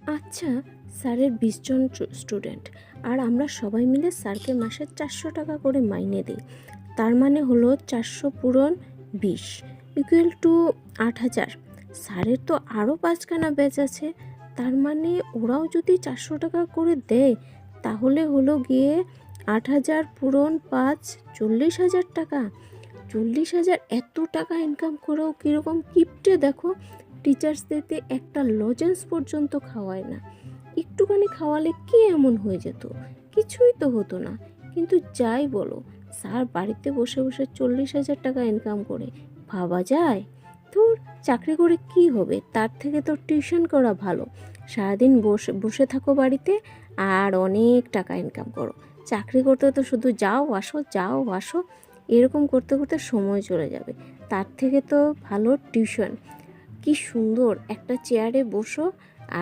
আচ্ছা, স্যারের ২০ জন স্টুডেন্ট, আর আমরা সবাই মিলে স্যারকে মাসে 400 টাকা করে মাইনে দিই। তার মানে হলো 400 পূরণ 20 ইকুয়াল টু 8,000। স্যারের তো আরও 5খানা ব্যাচ আছে, তার মানে ওরাও যদি 400 টাকা করে দেয় তাহলে হলো গিয়ে 8,000 পূরণ 5 40,000 টাকা। 40,000 এত টাকা ইনকাম করেও কীরকম কিপটে দেখো। টিচার্সদেরকে একটা লজেন্স পর্যন্ত খাওয়ায় না। একটুখানি খাওয়ালে কি এমন হয়ে যেত? কিছুই তো হতো না। কিন্তু যাই বলো, স্যার বাড়িতে বসে বসে 40,000 টাকা ইনকাম করে, ভাবা যায়? তোর চাকরি করে কি হবে? তার থেকে তো টিউশন করা ভালো। সারাদিন বসে বসে থাকো বাড়িতে আর অনেক টাকা ইনকাম করো। চাকরি করতে তো শুধু যাও আসো যাও আসো, এরকম করতে করতে সময় চলে যাবে। তার থেকে তো ভালো টিউশন। কি সুন্দর একটা চেয়ারে বসো